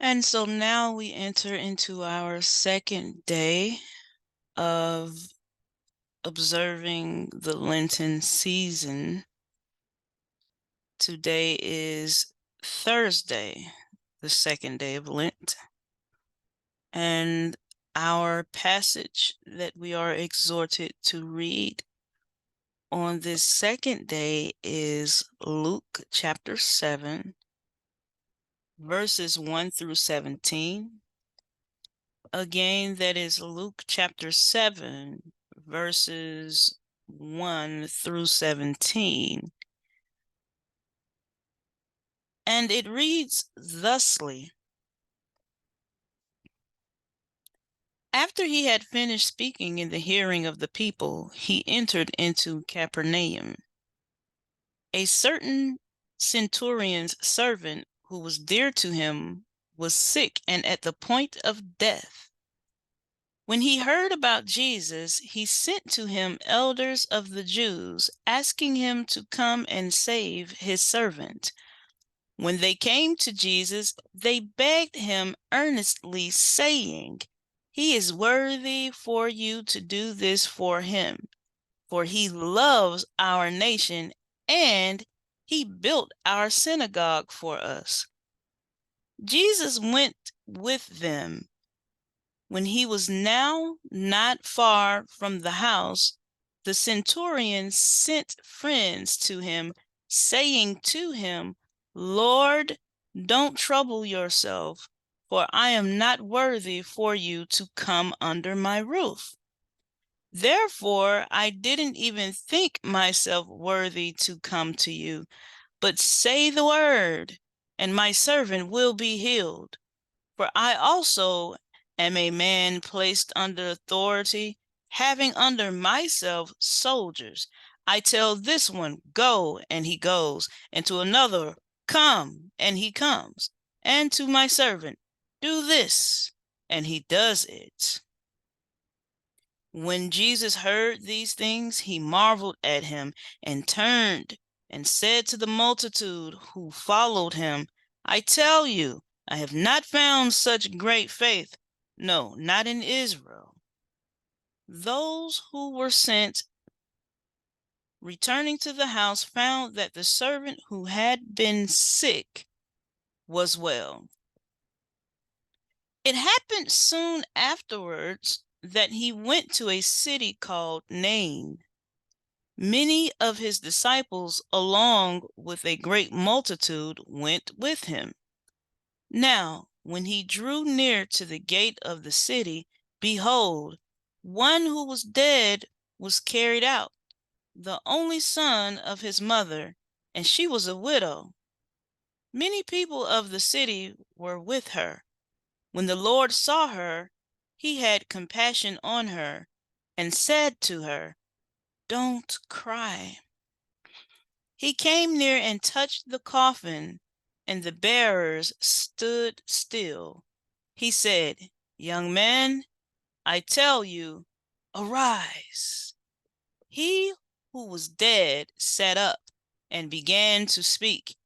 And so now we enter into our second day of observing the Lenten season. Today is Thursday, the second day of Lent. And our passage that we are exhorted to read on this second day is Luke chapter 7, verses 1 through 17. Again, that is Luke chapter 7, verses 1 through 17. And it reads thusly. After he had finished speaking in the hearing of the people, he entered into Capernaum. A certain centurion's servant who was dear to him was sick and at the point of death. When he heard about Jesus, he sent to him elders of the Jews, asking him to come and save his servant. When they came to Jesus, they begged him earnestly, saying, "He is worthy for you to do this for him, for he loves our nation, and he built our synagogue for us." Jesus went with them. When he was now not far from the house, the centurion sent friends to him, saying to him, "Lord, don't trouble yourself, for I am not worthy for you to come under my roof. Therefore, I didn't even think myself worthy to come to you, but say the word, and my servant will be healed. For I also am a man placed under authority, having under myself soldiers. I tell this one, 'Go,' and he goes, and to another, 'Come,' and he comes, and to my servant, 'Do this,' and he does it." When Jesus heard these things, he marveled at him and turned and said to the multitude who followed him, "I tell you, I have not found such great faith, no, not in Israel." Those who were sent, returning to the house, found that the servant who had been sick was well. It happened soon afterwards that he went to a city called Nain. Many of his disciples, along with a great multitude, went with him. Now, when he drew near to the gate of the city, behold, one who was dead was carried out, the only son of his mother, and she was a widow. Many people of the city were with her. When the Lord saw her, he had compassion on her and said to her, "Don't cry." He came near and touched the coffin, and the bearers stood still. He said, "Young man, I tell you, arise." He who was dead sat up and began to speak,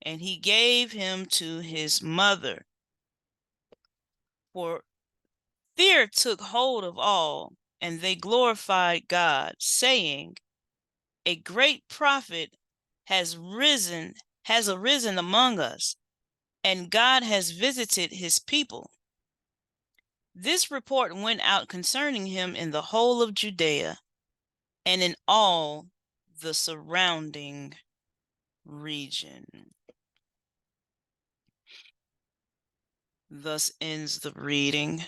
and he gave him to his mother. For fear took hold of all, and they glorified God, saying, "A great prophet has arisen among us, and God has visited his people." This report went out concerning him in the whole of Judea and in all the surrounding region. Thus ends the reading.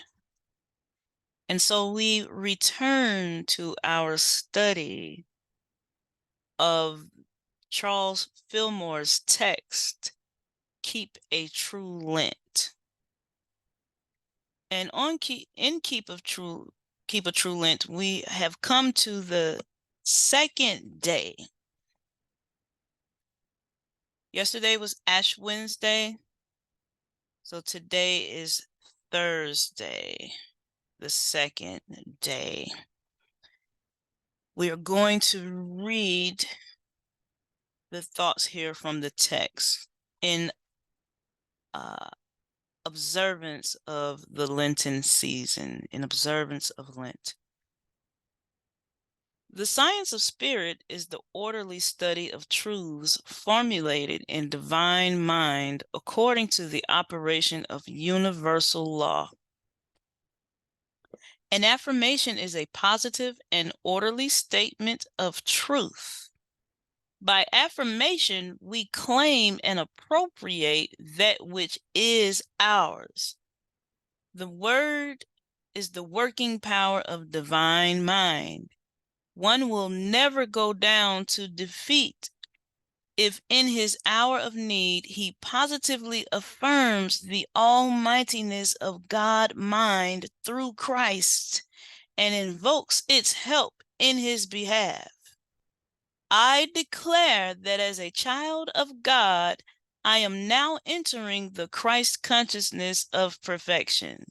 And so we return to our study of Charles Fillmore's text, "Keep a True Lent." And in Keep a True Lent, we have come to the second day. Yesterday was Ash Wednesday, so today is Thursday, the second day. We are going to read the thoughts here from the text in observance of the Lenten season, in observance of Lent. The science of spirit is the orderly study of truths formulated in divine mind according to the operation of universal law. An affirmation is a positive and orderly statement of truth. By affirmation, we claim and appropriate that which is ours. The word is the working power of divine mind. One will never go down to defeat if in his hour of need he positively affirms the almightiness of God mind through Christ and invokes its help in his behalf. I declare that as a child of God, I am now entering the Christ consciousness of perfection.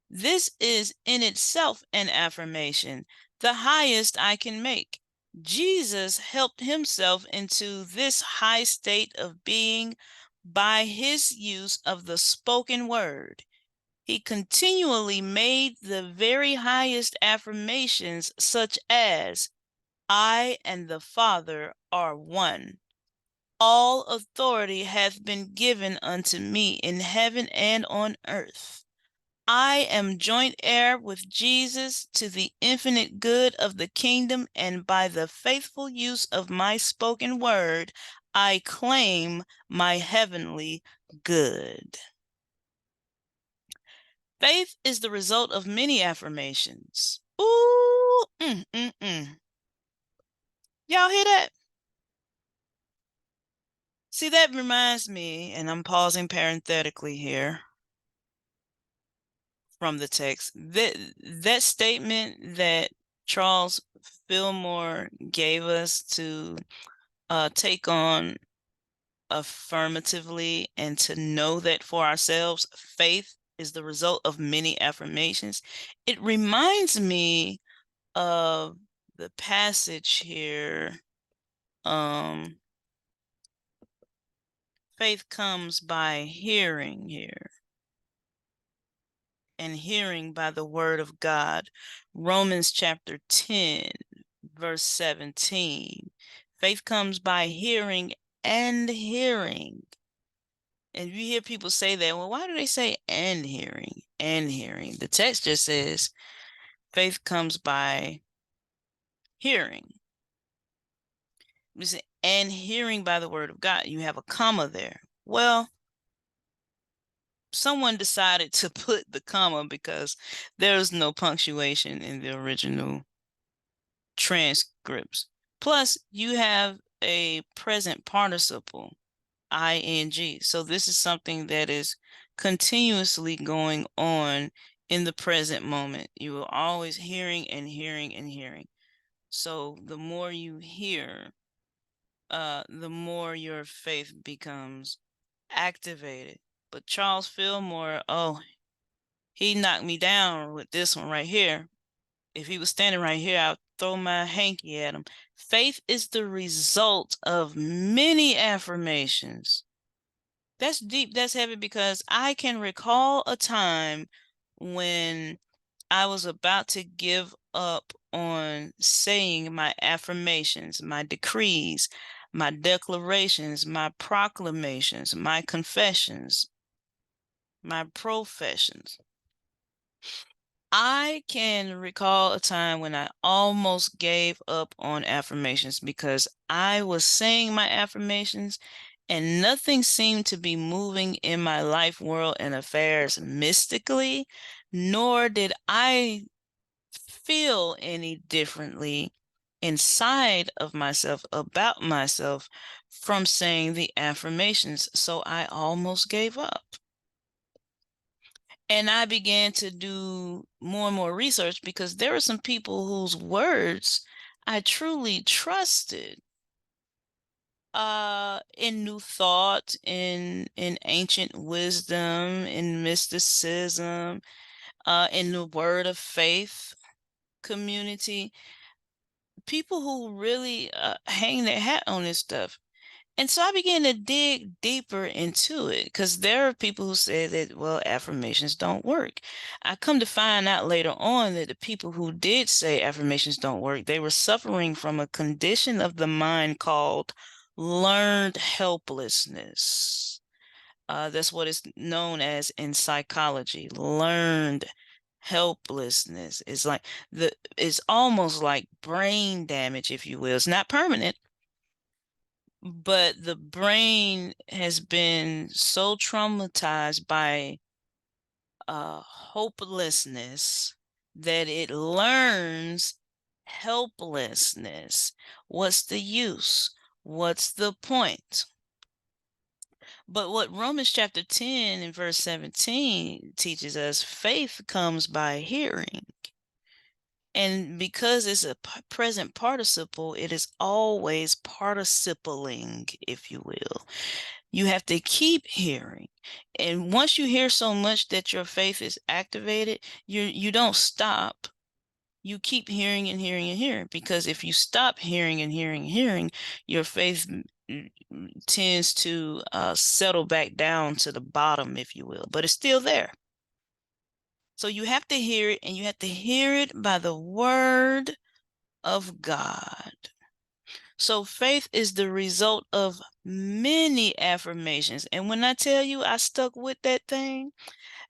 This is in itself an affirmation, the highest I can make. Jesus helped himself into this high state of being by his use of the spoken word. He continually made the very highest affirmations, such as, I and the Father are one. All authority hath been given unto me in heaven and on earth. I am joint heir with Jesus to the infinite good of the kingdom, and by the faithful use of my spoken word, I claim my heavenly good. Faith is the result of many affirmations. Ooh, Y'all hear that? See, that reminds me, and I'm pausing parenthetically here from the text, that statement that Charles Fillmore gave us to take on affirmatively and to know that for ourselves, faith is the result of many affirmations. It reminds me of the passage here. Faith comes by hearing here, and hearing by the word of God. Romans chapter 10, verse 17. Faith comes by hearing and hearing. And you hear people say that, well, why do they say and hearing? And hearing. The text just says faith comes by hearing. And hearing by the word of God. You have a comma there. Well, someone decided to put the comma because there's no punctuation in the original transcripts. Plus, you have a present participle, ing. So this is something that is continuously going on in the present moment. You are always hearing and hearing and hearing. So the more you hear, the more your faith becomes activated. But Charles Fillmore, he knocked me down with this one right here. If he was standing right here, I'd throw my hanky at him. Faith is the result of many affirmations. That's deep, that's heavy, because I can recall a time when I was about to give up on saying my affirmations, my decrees, my declarations, my proclamations, my confessions, my professions. I can recall a time when I almost gave up on affirmations because I was saying my affirmations and nothing seemed to be moving in my life, world, and affairs mystically, nor did I feel any differently inside of myself about myself from saying the affirmations. So I almost gave up. And I began to do more and more research because there were some people whose words I truly trusted in New Thought, in ancient wisdom, in mysticism, in the Word of Faith community. People who really hang their hat on this stuff. And so I began to dig deeper into it because there are people who say that, well, affirmations don't work. I come to find out later on that the people who did say affirmations don't work, they were suffering from a condition of the mind called learned helplessness. That's what is known as in psychology, learned helplessness. It's almost like brain damage, if you will. It's not permanent, but the brain has been so traumatized by hopelessness that it learns helplessness. What's the use? What's the point? But what Romans chapter 10 and verse 17 teaches us, faith comes by hearing. And because it's a present participle, it is always participling, if you will. You have to keep hearing. And once you hear so much that your faith is activated, you don't stop. You keep hearing and hearing and hearing. Because if you stop hearing and hearing and hearing, your faith tends to settle back down to the bottom, if you will. But it's still there. So you have to hear it, and you have to hear it by the word of God. So faith is the result of many affirmations. And when I tell you I stuck with that thing,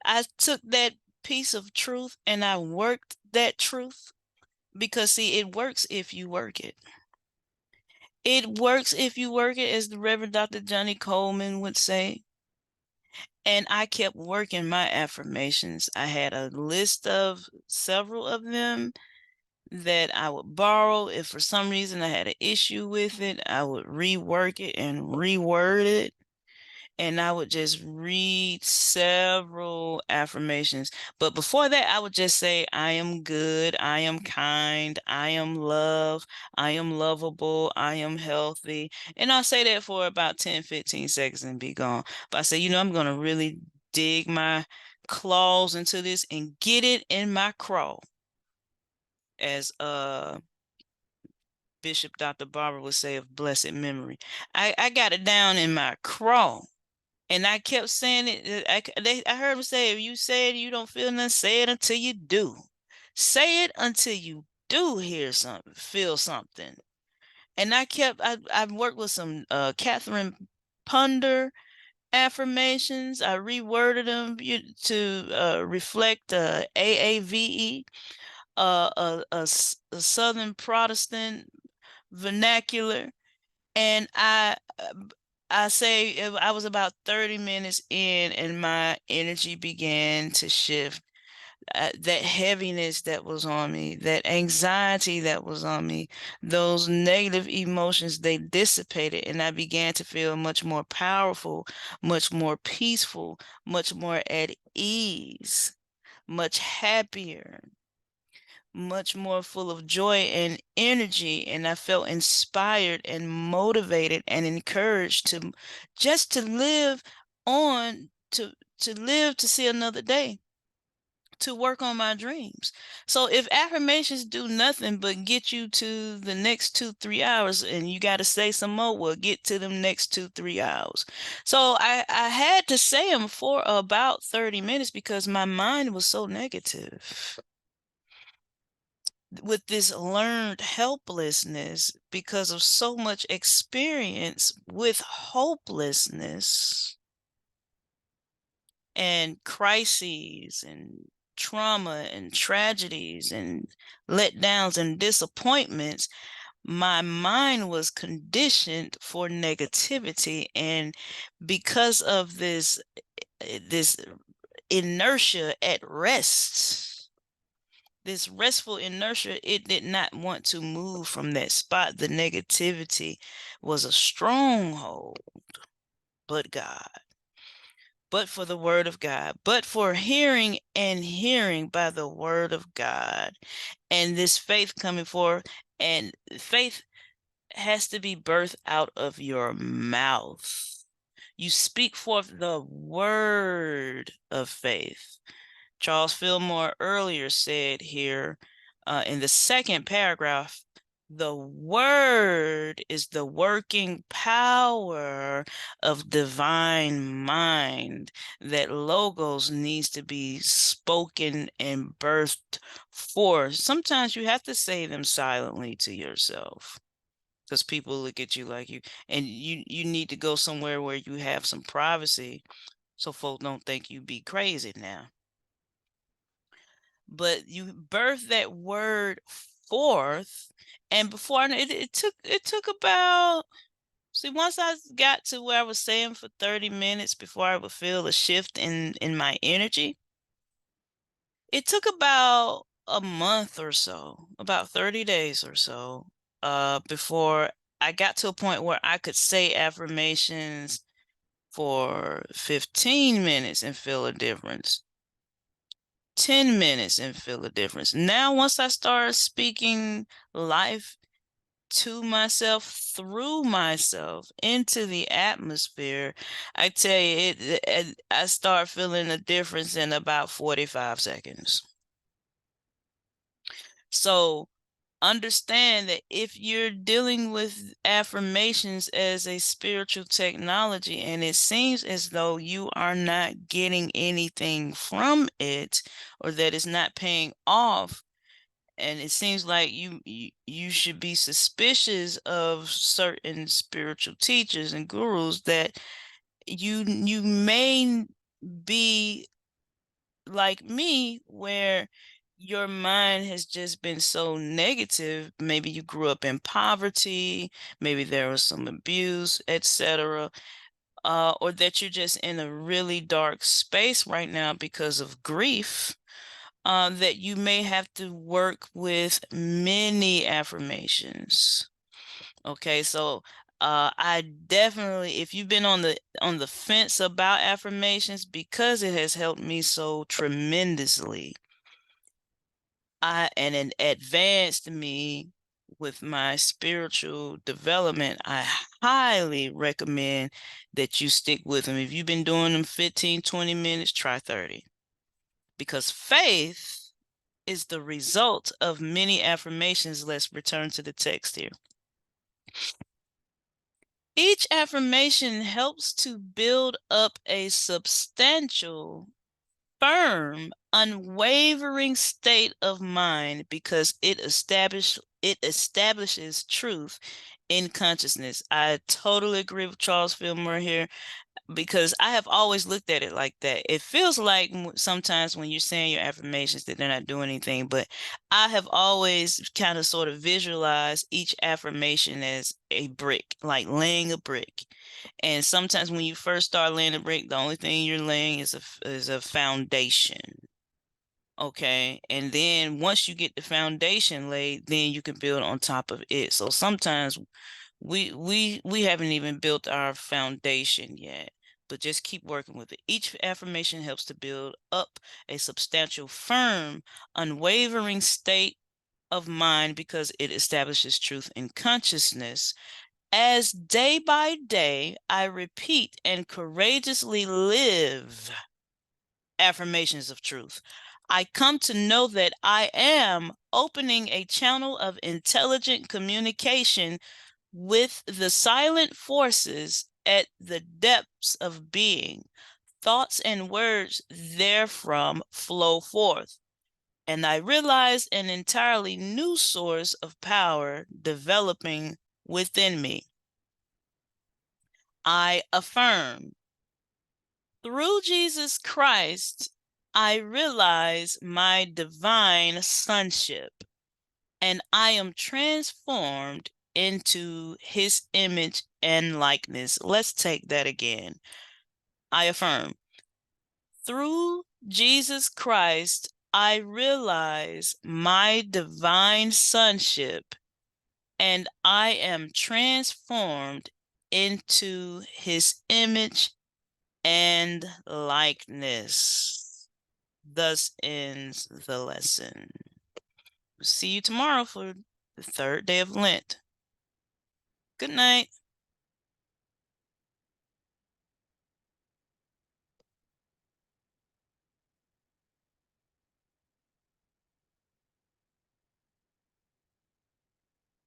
I took that piece of truth and I worked that truth, because see, it works if you work it. It works if you work it, as the Reverend Dr. Johnny Coleman would say. And I kept working my affirmations. I had a list of several of them that I would borrow. If for some reason I had an issue with it, I would rework it and reword it. And I would just read several affirmations. But before that, I would just say, I am good, I am kind, I am love, I am lovable, I am healthy. And I'll say that for about 10, 15 seconds and be gone. But I say, I'm going to really dig my claws into this and get it in my craw, as Bishop Dr. Barber would say of blessed memory. I got it down in my craw. And I kept saying it. I heard him say, if you say it, you don't feel nothing, say it until you do. Say it until you do hear something, feel something. And I've worked with some Catherine Ponder affirmations. I reworded them to reflect AAVE, a Southern Protestant vernacular. And I say I was about 30 minutes in and my energy began to shift. That heaviness that was on me, that anxiety that was on me, those negative emotions, they dissipated, and I began to feel much more powerful, much more peaceful, much more at ease, much happier, much more full of joy and energy. And I felt inspired and motivated and encouraged to just to live on, to live to see another day, to work on my dreams. So if affirmations do nothing but get you to the next 2-3 hours, and you got to say some more, well, get to them next 2-3 hours. So I had to say them for about 30 minutes because my mind was so negative with this learned helplessness because of so much experience with hopelessness and crises and trauma and tragedies and letdowns and disappointments. My mind was conditioned for negativity, and because of this inertia at rest, this restful inertia, it did not want to move from that spot. The negativity was a stronghold, but God, but for the word of God, but for hearing and hearing by the word of God, and this faith coming forth. And faith has to be birthed out of your mouth. You speak forth the word of faith. Charles Fillmore earlier said here in the second paragraph The word is the working power of divine mind that logos needs to be spoken and birthed forth. Sometimes you have to say them silently to yourself because people look at you like you need to go somewhere where you have some privacy so folk don't think you be crazy now. But you birth that word forth, and before it took about, see, once I got to where I was saying for 30 minutes before I would feel a shift in my energy, it took about a month or so, about 30 days or so, before I got to a point where I could say affirmations for 15 minutes and feel a difference. 10 minutes and feel a difference. Now, once I start speaking life to myself, through myself, into the atmosphere, I tell you, I start feeling a difference in about 45 seconds. So understand that if you're dealing with affirmations as a spiritual technology and it seems as though you are not getting anything from it or that it's not paying off, and it seems like you should be suspicious of certain spiritual teachers and gurus, that you may be like me, where your mind has just been so negative. Maybe you grew up in poverty, maybe there was some abuse, etc., or that you're just in a really dark space right now because of grief, that you may have to work with many affirmations. Okay, so I definitely, if you've been on the fence about affirmations, because it has helped me so tremendously, and it advanced me with my spiritual development, I highly recommend that you stick with them. If you've been doing them 15, 20 minutes, try 30. Because faith is the result of many affirmations. Let's return to the text here. Each affirmation helps to build up a substantial, firm, unwavering state of mind because it establishes truth in consciousness. I totally agree with Charles Fillmore here, because I have always looked at it like that. It feels like sometimes when you're saying your affirmations that they're not doing anything, but I have always kind of sort of visualized each affirmation as a brick, like laying a brick. And sometimes when you first start laying a brick, the only thing you're laying is a foundation. Okay. And then once you get the foundation laid, then you can build on top of it. So sometimes we haven't even built our foundation yet, but just keep working with it. Each affirmation helps to build up a substantial, firm, unwavering state of mind because it establishes truth in consciousness. As day by day I repeat and courageously live affirmations of truth, I come to know that I am opening a channel of intelligent communication with the silent forces at the depths of being. Thoughts and words therefrom flow forth, and I realize an entirely new source of power developing within me. I affirm, through Jesus Christ, I realize my divine sonship, and I am transformed into his image and likeness. Let's take that again. I affirm, through Jesus Christ, I realize my divine sonship, and I am transformed into his image and likeness. Thus ends the lesson. See you tomorrow for the third day of Lent. Good night.